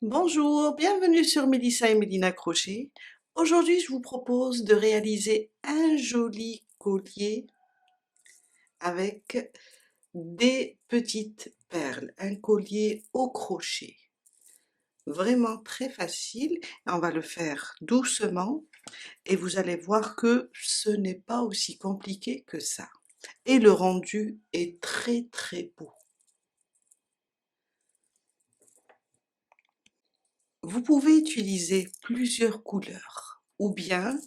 Bonjour, bienvenue sur Mélissa et Mélina Crochet. Aujourd'hui, je vous propose de réaliser un joli collier avec des petites perles, un collier au crochet. Vraiment très facile, on va le faire doucement et vous allez voir que ce n'est pas aussi compliqué que ça. Et le rendu est très beau. Vous pouvez utiliser plusieurs couleurs, ou bien,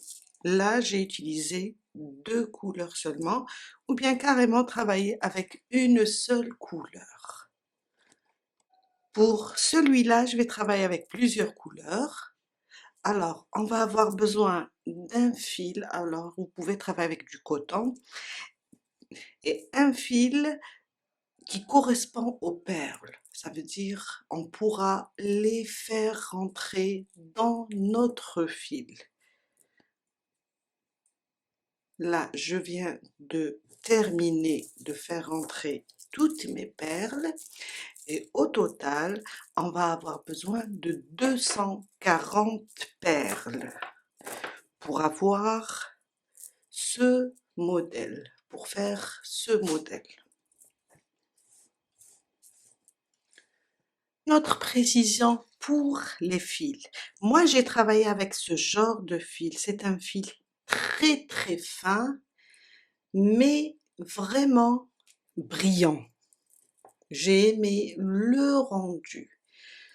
là j'ai utilisé 2 couleurs seulement, ou bien carrément travailler avec une seule couleur. Pour celui-là, je vais travailler avec plusieurs couleurs. Alors, on va avoir besoin d'un fil, alors vous pouvez travailler avec du coton, et un fil qui correspond aux perles. Ça veut dire on pourra les faire rentrer dans notre fil. Là, je viens de terminer de faire rentrer toutes mes perles et au total, on va avoir besoin de 240 perles pour avoir ce modèle, pour faire ce modèle. Notre précision pour les fils. Moi, j'ai travaillé avec ce genre de fil. C'est un fil très fin, mais vraiment brillant. J'ai aimé le rendu.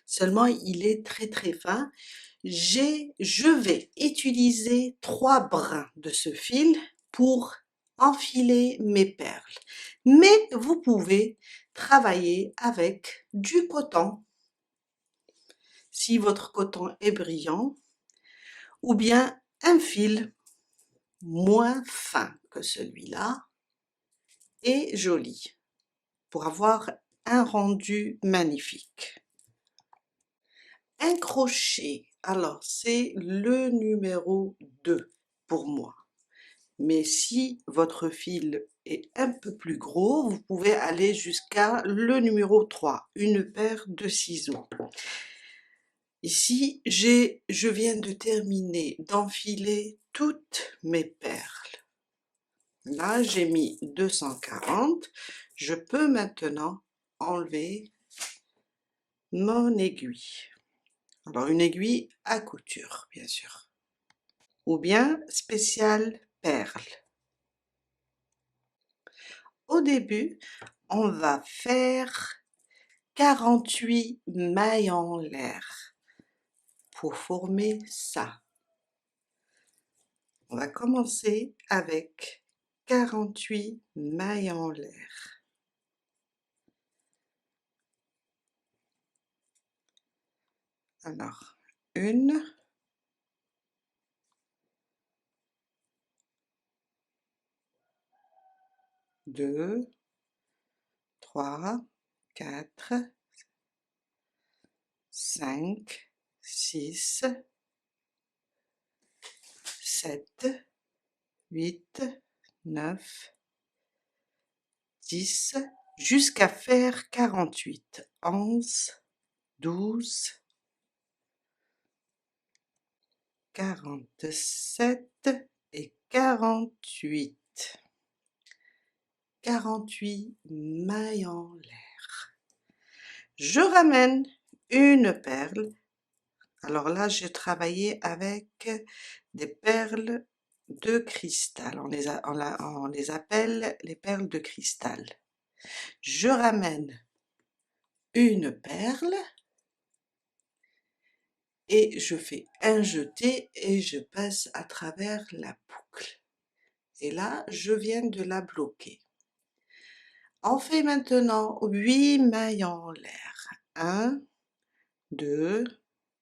Seulement, il est très fin. Je vais utiliser 3 brins de ce fil pour enfiler mes perles. Mais vous pouvez travailler avec du coton, si votre coton est brillant, ou bien un fil moins fin que celui-là et joli, pour avoir un rendu magnifique. Un crochet, alors c'est le numéro 2 pour moi. Mais si votre fil est un peu plus gros, vous pouvez aller jusqu'à le numéro 3, une paire de ciseaux. Ici, je viens de terminer d'enfiler toutes mes perles. Là, j'ai mis 240. Je peux maintenant enlever mon aiguille. Alors, une aiguille à couture, bien sûr. Ou bien spéciale perle. Au début, on va faire 48 mailles en l'air pour former ça. On va commencer avec 48 mailles en l'air. Alors, 1, 2, 3, 4, 5, 6, 7, 8, 9, 10, jusqu'à faire 48. 11, 12, 47 et 48. 48 mailles en l'air. Je ramène une perle. Alors là, j'ai travaillé avec des perles de cristal. On les appelle les perles de cristal. Je ramène une perle et je fais un jeté et je passe à travers la boucle. Et là, je viens de la bloquer. On fait maintenant 8 mailles en l'air. 1, 2,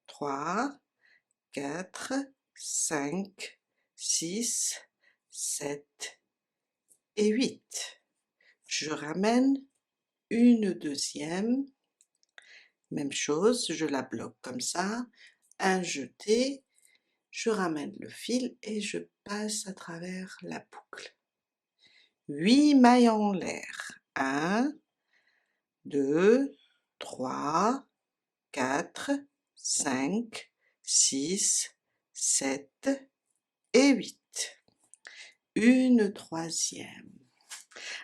3, 4, 5, 6, 7 et 8. Je ramène une deuxième, même chose, je la bloque comme ça, un jeté, je ramène le fil et je passe à travers la boucle. 8 mailles en l'air. 1, 2, 3, 4, 5, 6, 7 et 8. Une troisième.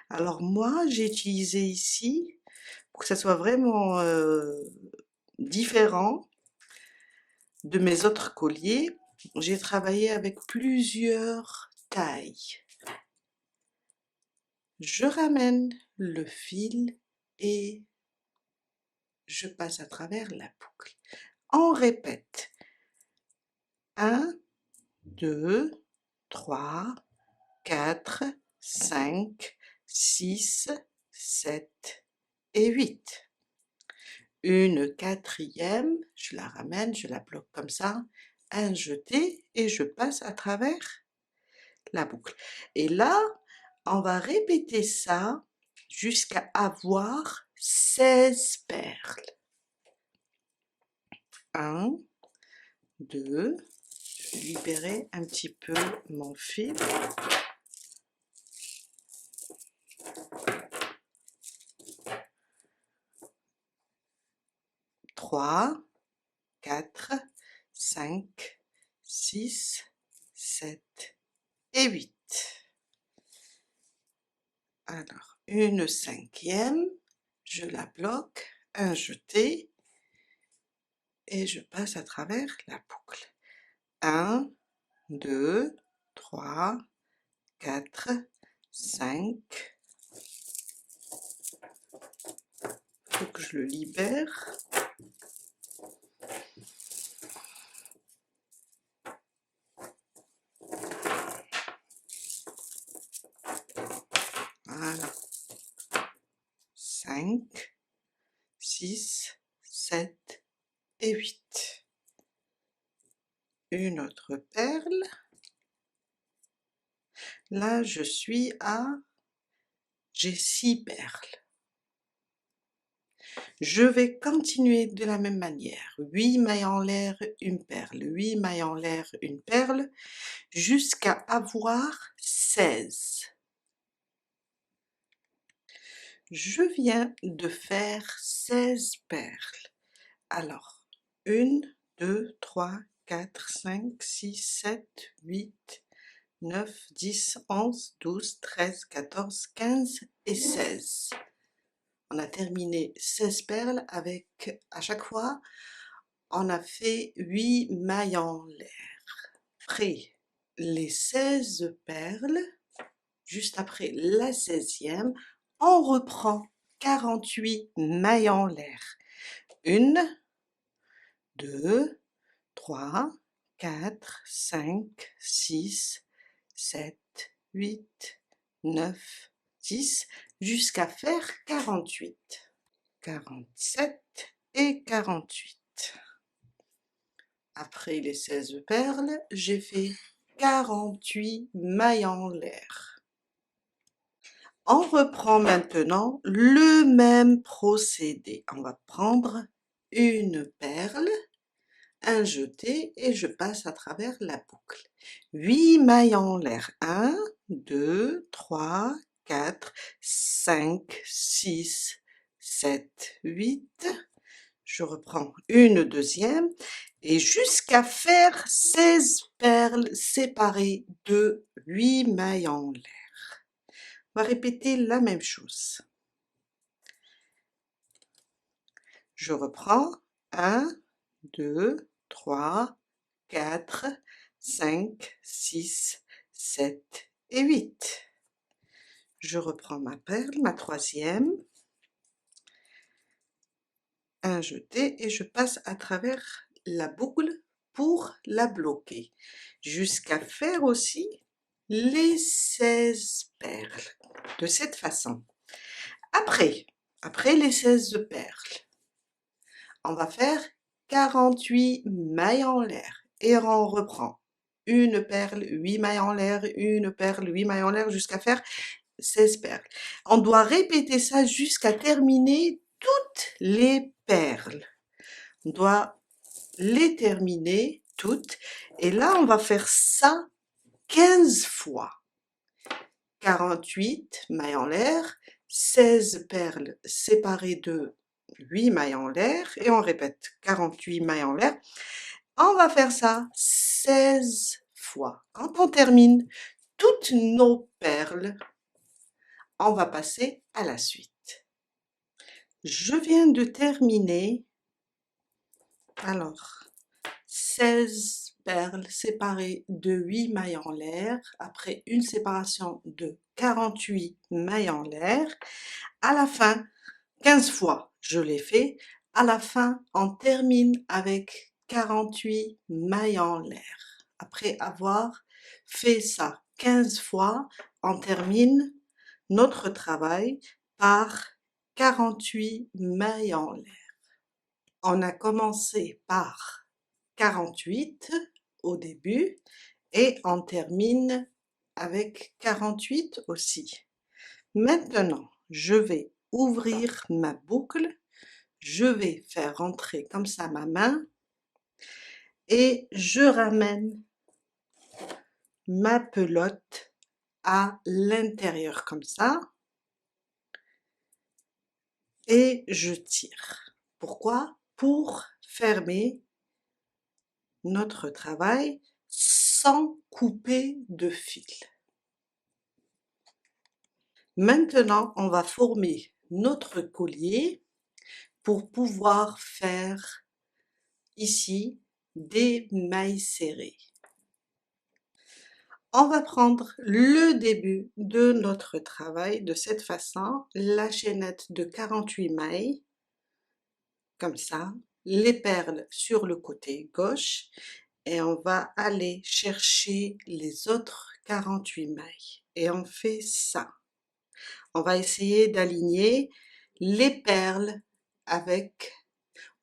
Alors moi, j'ai utilisé ici, pour que ça soit vraiment différent de mes autres colliers, j'ai travaillé avec plusieurs tailles. Je ramène le fil et je passe à travers la boucle. On répète. 1, 2, 3, 4, 5, 6, 7 et 8. Une quatrième, je la ramène, je la bloque comme ça, un jeté et je passe à travers la boucle. Et là, on va répéter ça jusqu'à avoir 16 perles. 1, 2, je vais libérer un petit peu mon fil. 3, 4, 5, 6, 7 et 8. Alors, une cinquième, je la bloque, un jeté, et je passe à travers la boucle. 1, 2, 3, 4, 5. Il faut que je le libère. Voilà. 5, 6, 7 et 8. Une autre perle. Là, je suis à... j'ai 6 perles. Je vais continuer de la même manière. 8 mailles en l'air, une perle. 8 mailles en l'air, une perle, jusqu'à avoir 16. Je viens de faire 16 perles. Alors, 1, 2, 3, 4, 5, 6, 7, 8, 9, 10, 11, 12, 13, 14, 15 et 16. On a terminé 16 perles avec, à chaque fois, on a fait 8 mailles en l'air. Après les 16 perles, juste après la 16e, on reprend 48 mailles en l'air. 1, 2, 3, 4, 5, 6, 7, 8, 9, 10, jusqu'à faire 48, 47 et 48. Après les 16 perles, j'ai fait 48 mailles en l'air. On reprend maintenant le même procédé. On va prendre une perle, un jeté et je passe à travers la boucle. 8 mailles en l'air. 1, 2, 3, 4, 5, 6, 7, 8. Je reprends une deuxième et jusqu'à faire 16 perles séparées de 8 mailles en l'air. On va répéter la même chose. Je reprends 1, 2, 3, 4, 5, 6, 7 et 8. Je reprends ma perle, ma troisième, un jeté et je passe à travers la boucle pour la bloquer jusqu'à faire aussi les 16 perles de cette façon. Après les 16 perles, on va faire 48 mailles en l'air et on reprend une perle, 8 mailles en l'air, une perle, 8 mailles en l'air jusqu'à faire 16 perles. On doit répéter ça jusqu'à terminer toutes les perles. On doit les terminer toutes et là on va faire ça 15 fois. 48 mailles en l'air, 16 perles séparées de 8 mailles en l'air et on répète 48 mailles en l'air. On va faire ça 16 fois. Quand on termine toutes nos perles, on va passer à la suite. Je viens de terminer, alors 16 perles séparées de 8 mailles en l'air, après une séparation de 48 mailles en l'air. À la fin, 15 fois je l'ai fait, à la fin on termine avec 48 mailles en l'air. Après avoir fait ça 15 fois, on termine notre travail par 48 mailles en l'air. On a commencé par 48 au début et on termine avec 48 aussi. Maintenant, je vais ouvrir ma boucle, je vais faire rentrer comme ça ma main et je ramène ma pelote à l'intérieur comme ça et je tire. Pourquoi? Pour fermer notre travail sans couper de fil. Maintenant, on va former notre collier pour pouvoir faire ici des mailles serrées. On va prendre le début de notre travail de cette façon, la chaînette de 48 mailles, comme ça, les perles sur le côté gauche et on va aller chercher les autres 48 mailles et on fait ça. On va essayer d'aligner les perles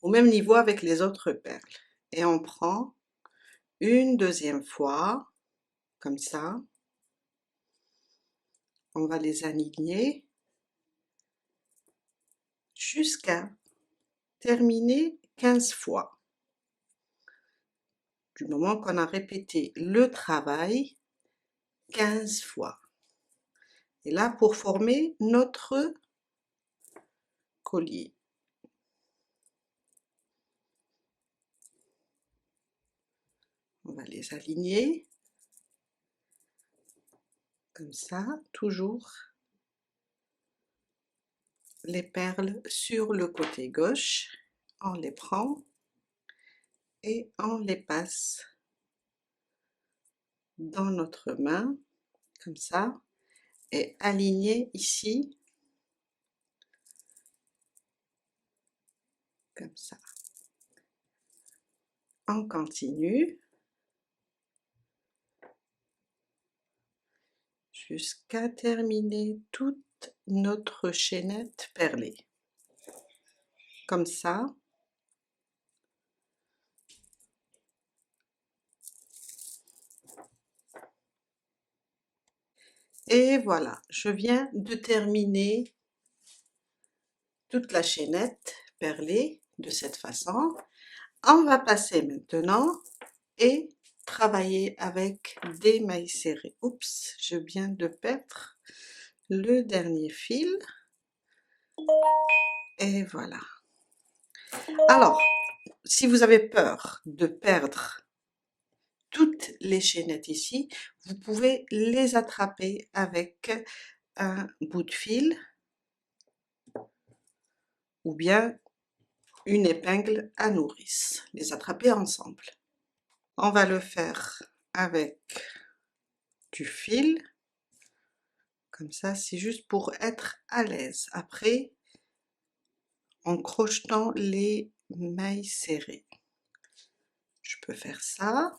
au même niveau avec les autres perles et on prend une deuxième fois comme ça, on va les aligner jusqu'à terminer 15 fois. Du moment qu'on a répété le travail 15 fois. Et là, pour former notre collier. On va les aligner comme ça, toujours les perles sur le côté gauche. On les prend et on les passe dans notre main, comme ça, et aligner ici, comme ça. On continue jusqu'à terminer toute notre chaînette perlée. Comme ça. Et voilà, je viens de terminer toute la chaînette perlée de cette façon. On va passer maintenant et travailler avec des mailles serrées. Oups, je viens de perdre le dernier fil. Et voilà. Alors, si vous avez peur de perdre toutes les chaînettes ici, vous pouvez les attraper avec un bout de fil ou bien une épingle à nourrice, les attraper ensemble. On va le faire avec du fil, comme ça, c'est juste pour être à l'aise. Après, en crochetant les mailles serrées. Je peux faire ça.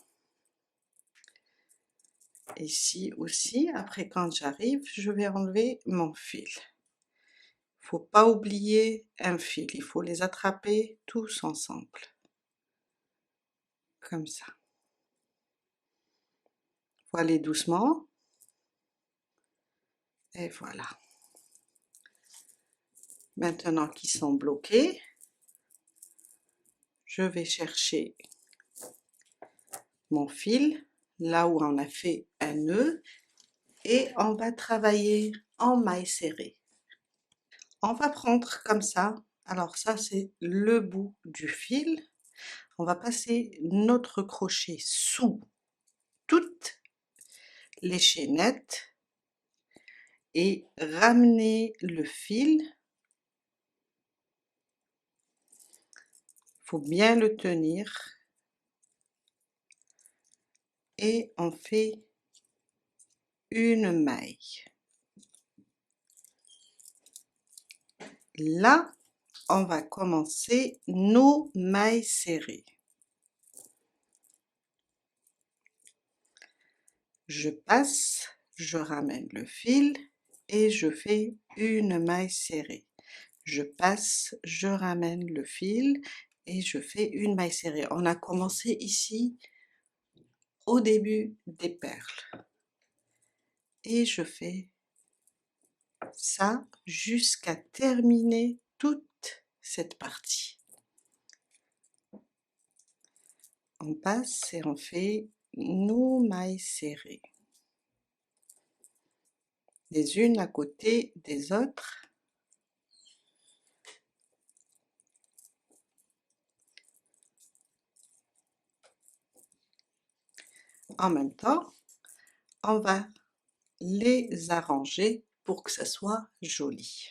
Ici aussi, après quand j'arrive, je vais enlever mon fil. Faut pas oublier un fil, il faut les attraper tous ensemble. Comme ça. Faut aller doucement. Et voilà. Maintenant qu'ils sont bloqués, je vais chercher mon fil, là où on a fait un nœud, et on va travailler en mailles serrées. On va prendre comme ça Alors ça, c'est le bout du fil. On va passer notre crochet sous toutes les chaînettes et ramener le fil. Faut bien le tenir et on fait une maille. Là, on va commencer nos mailles serrées. Je passe, je ramène le fil et je fais une maille serrée. Je passe, je ramène le fil et je fais une maille serrée. On a commencé ici au début des perles. Et je fais ça jusqu'à terminer toute cette partie. On passe et on fait nos mailles serrées, les unes à côté des autres. En même temps, on va les arranger pour que ça soit joli.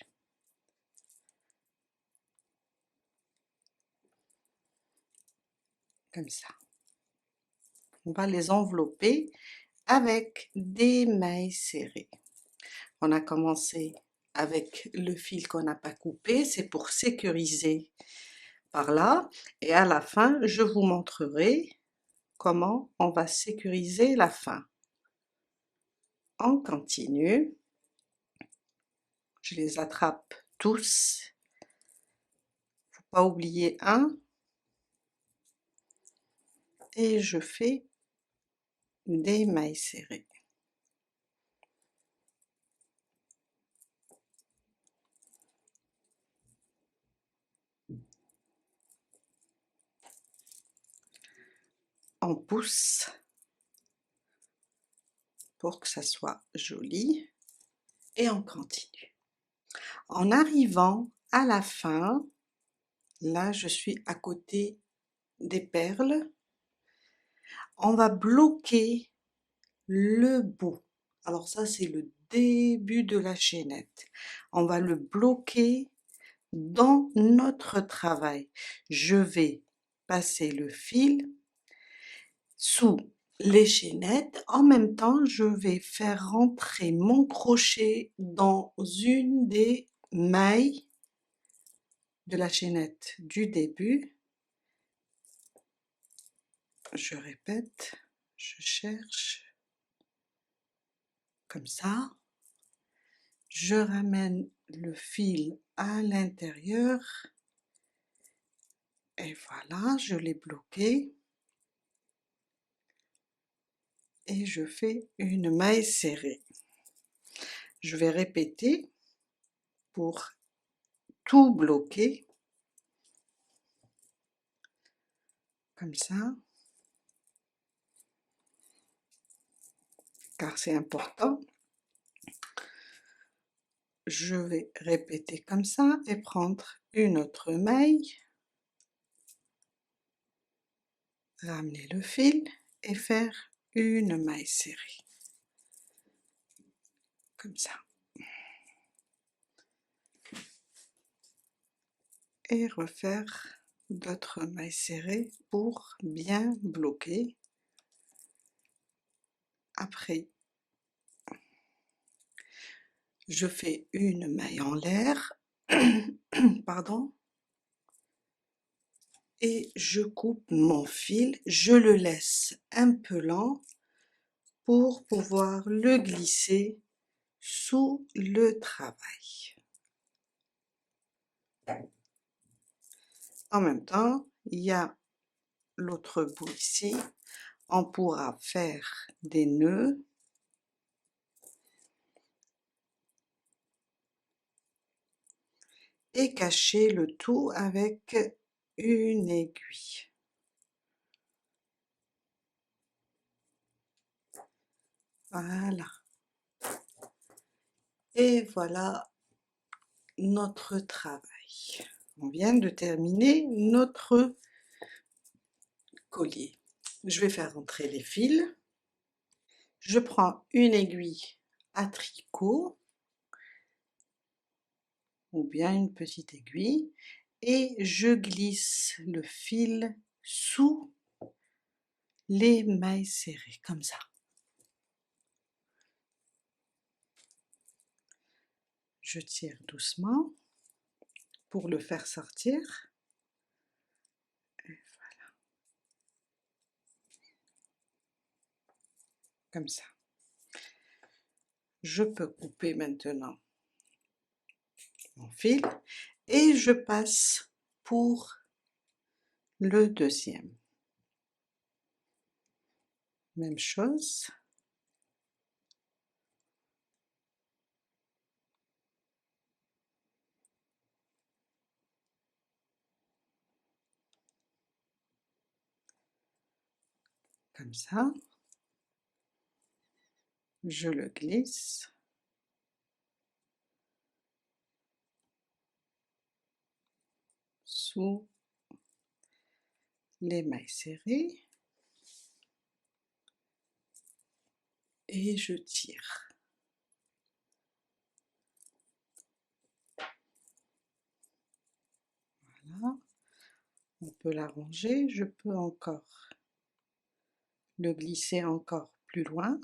Comme ça. On va les envelopper avec des mailles serrées. On a commencé avec le fil qu'on n'a pas coupé, c'est pour sécuriser par là. Et à la fin, je vous montrerai comment on va sécuriser la fin. On continue. Je les attrape tous. Faut pas oublier un. Et je fais des mailles serrées. On pousse pour que ça soit joli et on continue. En arrivant à la fin, là je suis à côté des perles, on va bloquer le bout. Alors ça c'est le début de la chaînette. On va le bloquer dans notre travail. Je vais passer le fil sous les chaînettes. En même temps, je vais faire rentrer mon crochet dans une des mailles de la chaînette du début. Je répète, je cherche, comme ça. Je ramène le fil à l'intérieur et voilà, je l'ai bloqué. Et je fais une maille serrée. Je vais répéter pour tout bloquer, comme ça, car c'est important. Je vais répéter comme ça et prendre une autre maille, ramener le fil et faire une maille serrée, comme ça. Et refaire d'autres mailles serrées pour bien bloquer. Après, je fais une maille en l'air, pardon, et je coupe mon fil, je le laisse un peu lent pour pouvoir le glisser sous le travail. En même temps, il y a l'autre bout ici, on pourra faire des nœuds et cacher le tout avec une aiguille. Voilà. Et voilà notre travail. On vient de terminer notre collier. Je vais faire entrer les fils. Je prends une aiguille à tricot ou bien une petite aiguille et je glisse le fil sous les mailles serrées, comme ça. Je tire doucement pour le faire sortir. Et voilà. Comme ça. Je peux couper maintenant mon fil et je passe pour le deuxième. Même chose. Comme ça. Je le glisse. Sous les mailles serrées. Et je tire. Voilà. On peut l'arranger. Je peux encore le glisser encore plus loin.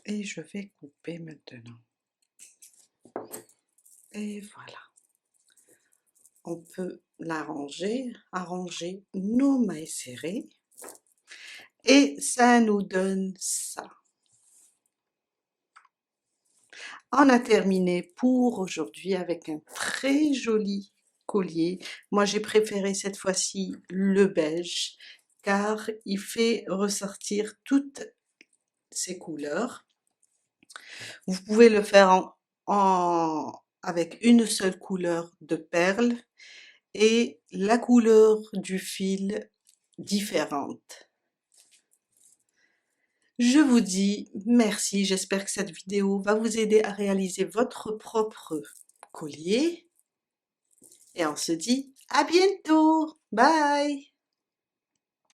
Et je vais couper maintenant. Et voilà. On peut l'arranger, arranger nos mailles serrées. Et ça nous donne ça. On a terminé pour aujourd'hui avec un très joli collier. Moi j'ai préféré cette fois-ci le beige car il fait ressortir toutes ces couleurs. Vous pouvez le faire avec une seule couleur de perles et la couleur du fil différente. Je vous dis merci, j'espère que cette vidéo va vous aider à réaliser votre propre collier et on se dit à bientôt, bye!